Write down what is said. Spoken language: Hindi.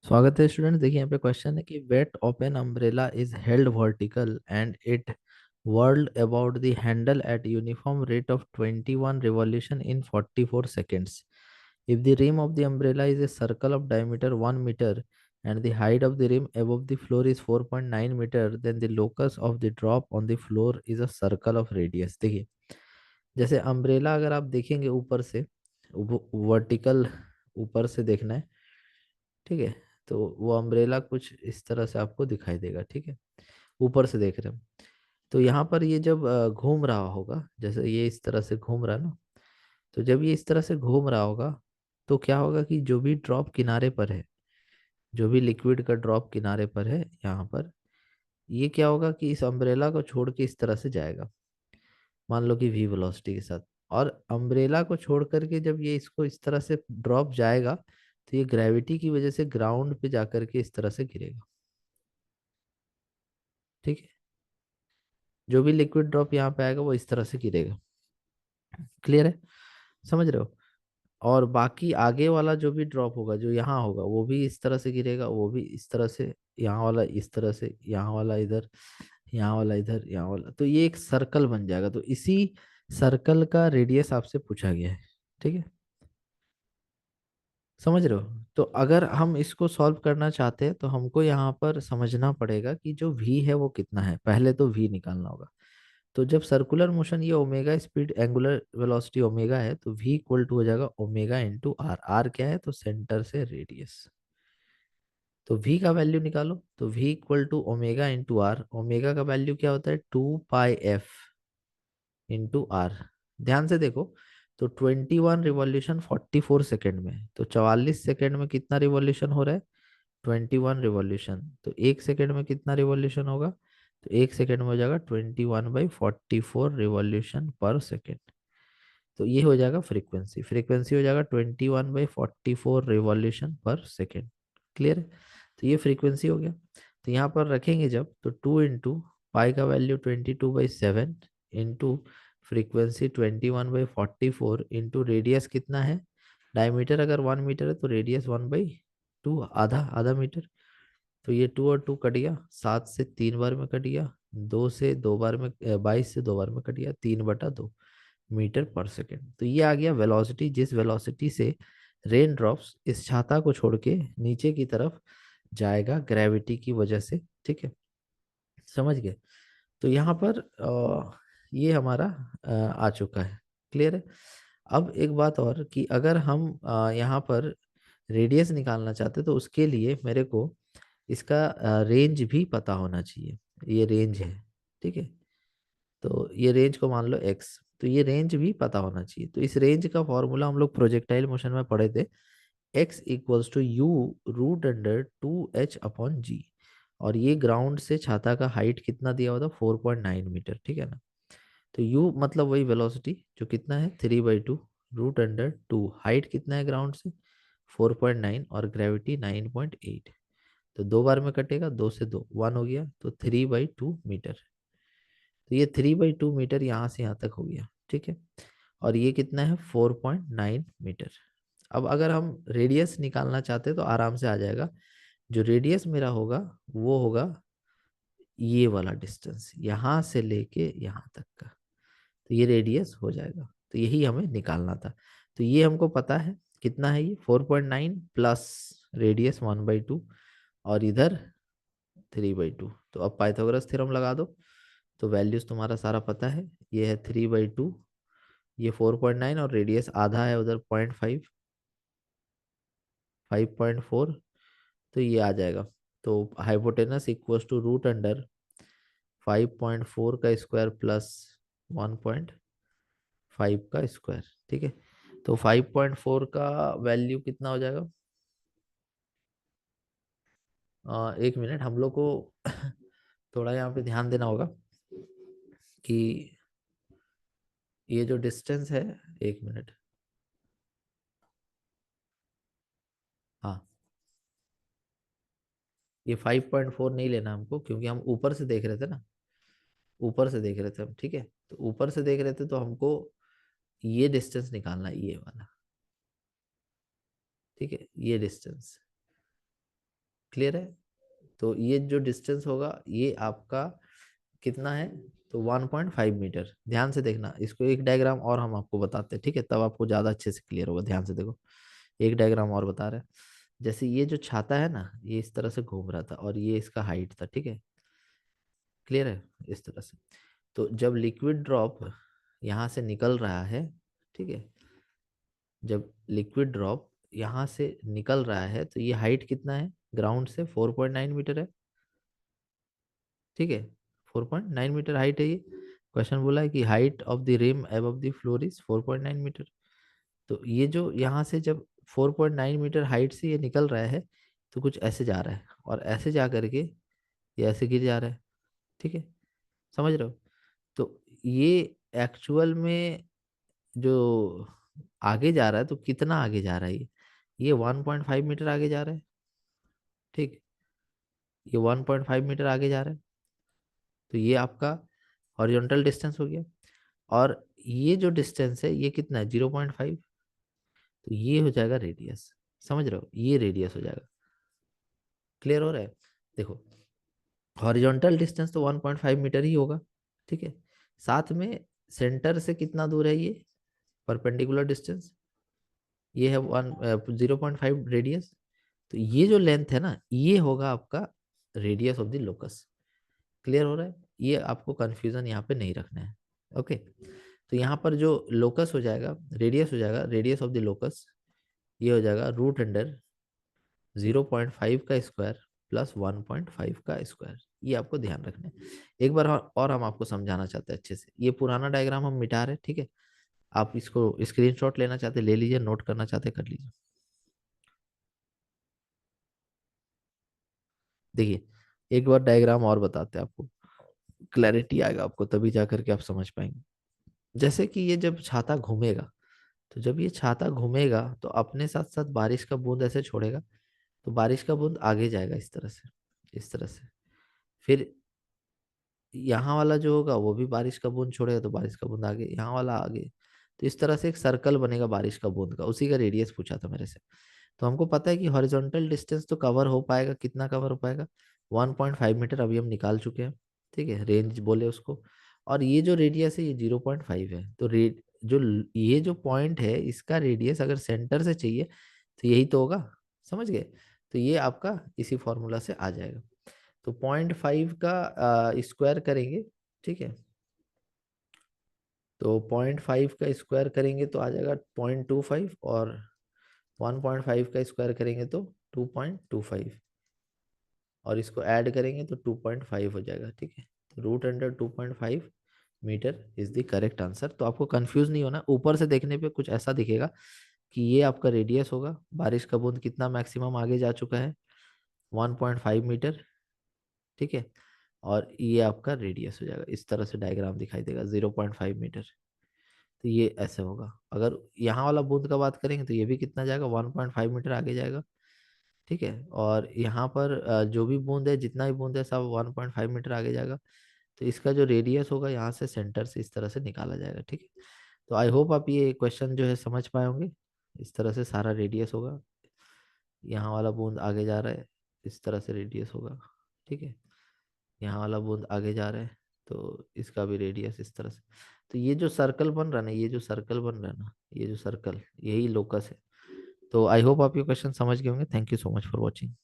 स्वागत है स्टूडेंट। देखिए यहाँ पे क्वेश्चन है कि weight of an umbrella is held vertical and it whirled about the handle at uniform rate of 21 revolution in 44 seconds. If the rim of the umbrella is a circle of diameter 1 meter and the height of the rim above the floor is 4.9 meter, then the locus of the drop on the floor is a circle of radius. देखिए जैसे अम्ब्रेला अगर आप देखेंगे ऊपर से, वर्टिकल ऊपर से देखना है, ठीक है। तो वो अम्ब्रेला कुछ इस तरह से आपको दिखाई देगा, ठीक है, ऊपर से देख रहे हैं। तो यहाँ पर ये जब घूम रहा होगा, जैसे ये इस तरह से घूम रहा है ना, तो जब ये इस तरह से घूम रहा होगा तो क्या होगा कि जो भी ड्रॉप किनारे पर है, जो भी लिक्विड का ड्रॉप किनारे पर है यहाँ पर, ये क्या होगा कि इस अम्ब्रेला को छोड़ के इस तरह से जाएगा, मान लो कि वी वेलोसिटी के साथ। और अम्ब्रेला को छोड़ करके जब ये इसको इस तरह से ड्रॉप जाएगा तो ये ग्रेविटी की वजह से ग्राउंड पे जाकर के इस तरह से गिरेगा, ठीक है। जो भी लिक्विड ड्रॉप यहाँ पे आएगा वो इस तरह से गिरेगा। क्लियर है? समझ रहे हो? और बाकी आगे वाला जो भी ड्रॉप होगा, जो यहाँ होगा, वो भी इस तरह से गिरेगा, वो भी इस तरह से, यहाँ वाला इस तरह से, यहाँ वाला इधर, यहाँ वाला इधर, यहाँ वाला, तो ये एक सर्कल बन जाएगा। तो इसी सर्कल का रेडियस आपसे पूछा गया है, ठीक है। समझ रहे हो? तो अगर हम इसको सॉल्व करना चाहते हैं तो हमको यहाँ पर समझना पड़ेगा कि जो v है वो कितना है। पहले तो v निकालना होगा। तो जब सर्कुलर मोशन, ये omega speed, angular velocity omega है, तो v इक्वल टू हो जाएगा ओमेगा इंटू आर। आर क्या है? तो सेंटर से रेडियस। तो v का वैल्यू निकालो, तो v equal to omega into R. Omega का वैल्यू क्या होता है? 2 पाई एफ इंटू आर। ध्यान से देखो, तो 21 रिवॉल्यूशन 44 सेकेंड में है, तो 44 सेकेंड में कितना रिवॉल्यूशन हो रहा है? 21 रिवॉल्यूशन। तो 1 सेकेंड में कितना रिवॉल्यूशन होगा? तो 1 सेकेंड में हो जाएगा 21/44 रिवॉल्यूशन पर सेकेंड। तो ये हो जाएगा फ्रीक्वेंसी। फ्रीक्वेंसी हो जाएगा 21/44 रिवॉल्यूशन पर सेकेंड। क्लियर है? तो ये फ्रीक्वेंसी हो गया। तो यहाँ पर रखेंगे जब, तो 2 इंटू पाई का value 22/7 into frequency 21/44 into radius कितना है? डायमीटर अगर 1 मीटर है तो रेडियस 1/2, आधा आधा मीटर। तो ये 2 और 2 कट गया, 7 से 3 बार में कट गया, 2 से 2 बार में, 22 से 2 बार में कट गया, 3/2 मीटर पर सेकेंड। तो ये आ गया वेलोसिटी, जिस वेलोसिटी से रेन ड्रॉप्स इस छाता को छोड़ के नीचे की तरफ जाएगा ग्रेविटी की वजह से, ठीक है। समझ गए? तो यहाँ पर ये हमारा आ चुका है। क्लियर है? अब एक बात और, कि अगर हम यहाँ पर रेडियस निकालना चाहते तो उसके लिए मेरे को इसका रेंज भी पता होना चाहिए। ये रेंज है, ठीक है। तो ये रेंज को मान लो एक्स, तो ये रेंज भी पता होना चाहिए। तो इस रेंज का फॉर्मूला हम लोग प्रोजेक्टाइल मोशन में पढ़े थे, X equals to u root under 2h/g। और ये ग्राउंड से छाता का हाइट कितना दिया हुआ था? 4.9 मीटर, ठीक है ना। तो u मतलब वही वेलोसिटी जो कितना है? 3/2 रूट अंडर 2। हाइट कितना है ग्राउंड से? 4.9, और ग्रेविटी 9.8। तो 2 बार में कटेगा, 2 से 2 1 हो गया, तो 3/2 मीटर। तो ये 3/2 मीटर यहाँ से यहाँ तक हो गया, ठीक है। और ये कितना है? 4.9 मीटर। अब अगर हम रेडियस निकालना चाहते हैं तो आराम से आ जाएगा। जो रेडियस मेरा होगा वो होगा ये वाला डिस्टेंस, यहाँ से लेके यहाँ तक का। तो ये रेडियस हो जाएगा। तो यही हमें निकालना था। तो ये हमको पता है कितना है, ये 4.9 प्लस रेडियस 1/2, और इधर 3/2। तो अब पाइथागोरस थ्योरम लगा दो, तो वैल्यूज तुम्हारा सारा पता है। ये है 3/2, ये 4.9, और रेडियस आधा है उधर, 0.5, 5.4। तो ये आ जाएगा। तो hypotenuse equals to root under 5.4 का स्क्वायर प्लस 1.5 का स्क्वायर, ठीक है। तो 5.4 का वैल्यू कितना हो जाएगा? 1 मिनट, हम लोग को थोड़ा यहाँ पे ध्यान देना होगा कि ये जो डिस्टेंस है, 1 मिनट। हाँ, ये 5.4 नहीं लेना हमको, क्योंकि हम ऊपर से देख रहे थे ना, ऊपर से देख रहे थे हम, ठीक है। तो ऊपर से देख रहे थे तो हमको ये डिस्टेंस निकालना है, ये वाला, ठीक है, ये डिस्टेंस। क्लियर है? तो ये जो डिस्टेंस होगा ये आपका कितना है, तो 1.5 मीटर। ध्यान से देखना इसको, एक डायग्राम और हम आपको बताते हैं, ठीक है, तब आपको ज्यादा अच्छे से क्लियर होगा। ध्यान से देखो, एक डायग्राम और बता रहे हैं। जैसे ये जो छाता है ना, ये इस तरह से घूम रहा था और ये इसका हाइट था, ठीक है, क्लियर है, इस तरह से। तो जब लिक्विड ड्रॉप यहाँ से निकल रहा है, ठीक है, जब लिक्विड ड्रॉप यहाँ से निकल रहा है तो ये हाइट कितना है ग्राउंड से, 4.9 मीटर है, ठीक है, 4.9 मीटर हाइट है ये। क्वेश्चन बोला है कि height of the rim above the floor is 4.9 metre. तो ये जो यहाँ से जब 4.9 मीटर हाइट से ये निकल रहा है, तो कुछ ऐसे जा रहा है और ऐसे जा करके ये ऐसे गिर जा रहा है, ठीक है, समझ रहे हो? तो ये एक्चुअल में जो आगे जा रहा है, तो कितना आगे जा रहा है ये 1.5 मीटर आगे जा रहा है, ठीक, ये 1.5 मीटर आगे जा रहा है। तो ये आपका हॉरिजॉन्टल डिस्टेंस हो गया। और ये जो डिस्टेंस है ये कितना है, 0.5। तो ये हो जाएगा रेडियस, समझ रहे हो, ये रेडियस हो जाएगा। क्लियर हो रहा है? देखो, हॉरिजॉन्टल डिस्टेंस तो 1.5 मीटर ही होगा, ठीक है, साथ में सेंटर से कितना दूर है ये परपेंडिकुलर डिस्टेंस, ये है 0.5 रेडियस। तो ये जो लेंथ है ना, ये होगा आपका radius of the locus. Clear हो रहा है? ये आपको कंफ्यूजन यहाँ पे नहीं रखना है। ओके, तो यहाँ पर जो लोकस हो जाएगा, रेडियस हो जाएगा, रेडियस ऑफ द लोकस, ये हो जाएगा रूट अंडर 0.5 का स्क्वायर प्लस 1.5 का स्क्वायर। ये आपको ध्यान रखना है। एक बार और हम आपको समझाना चाहते हैं अच्छे से, ये पुराना डायग्राम हम मिटा रहे हैं, ठीक है, आप इसको स्क्रीनशॉट लेना चाहते ले लीजिए, नोट करना चाहते कर लीजिए। देखिए, एक बार डायग्राम और बताते हैं आपको, क्लैरिटी आएगा आपको, तभी जा करके आप समझ पाएंगे। जैसे कि ये जब छाता घूमेगा, तो जब ये छाता घूमेगा तो अपने साथ साथ बारिश का बूंद ऐसे छोड़ेगा, तो बारिश का बूंद आगे जाएगा इस तरह से, इस तरह से। फिर यहाँ वाला जो होगा वो भी बारिश का बूंद छोड़ेगा, तो बारिश का बूंद आगे, यहाँ वाला आगे। तो इस तरह से एक सर्कल बनेगा बारिश का बूंद का, उसी का रेडियस पूछा था मेरे से। तो हमको पता है कि हॉरिजॉन्टल डिस्टेंस तो कवर हो पाएगा, कितना कवर हो पाएगा, 1.5 मीटर अभी हम निकाल चुके हैं, ठीक है, रेंज बोले उसको। और ये जो रेडियस है ये 0.5 है, तो ये जो पॉइंट है इसका रेडियस अगर सेंटर से चाहिए तो यही तो होगा, समझ गए? तो ये आपका इसी फॉर्मूला से आ जाएगा। तो 0.5 का स्क्वायर करेंगे, ठीक है, तो 0.5 का स्क्वायर करेंगे तो आ जाएगा 0.25, और 1.5 का स्क्वायर करेंगे तो 2.25, और इसको ऐड करेंगे तो 2.5 हो जाएगा, ठीक है। तो root under 2.5 metre is the correct answer. तो आपको कंफ्यूज नहीं होना, ऊपर से देखने पे कुछ ऐसा दिखेगा कि ये आपका रेडियस होगा, बारिश का बूंद कितना मैक्सिमम आगे जा चुका है, 1.5 मीटर, ठीक है, और ये आपका रेडियस हो जाएगा, इस तरह से डायग्राम दिखाई देगा 0.5 मीटर। तो ये ऐसे होगा। अगर यहाँ वाला बूंद का बात करेंगे तो ये भी कितना जाएगा, 1.5 मीटर आगे जाएगा, ठीक है, और यहाँ पर जो भी बूंद है, जितना भी बूंद है, सब 1.5 मीटर आगे जाएगा। तो इसका जो रेडियस होगा यहाँ से सेंटर से इस तरह से निकाला जाएगा, ठीक है। तो आई होप आप ये क्वेश्चन जो है समझ पाए होंगे। इस तरह से सारा रेडियस होगा, यहाँ वाला बूंद आगे जा रहा है, इस तरह से रेडियस होगा, ठीक है, यहाँ वाला बूंद आगे जा रहा है, तो इसका भी रेडियस इस तरह से। तो ये जो सर्कल बन रहा है ना, ये जो सर्कल बन रहा है ना, ये जो सर्कल, यही लोकस है। तो आई होप आप ये क्वेश्चन समझ गए होंगे। Thank you so much for watching.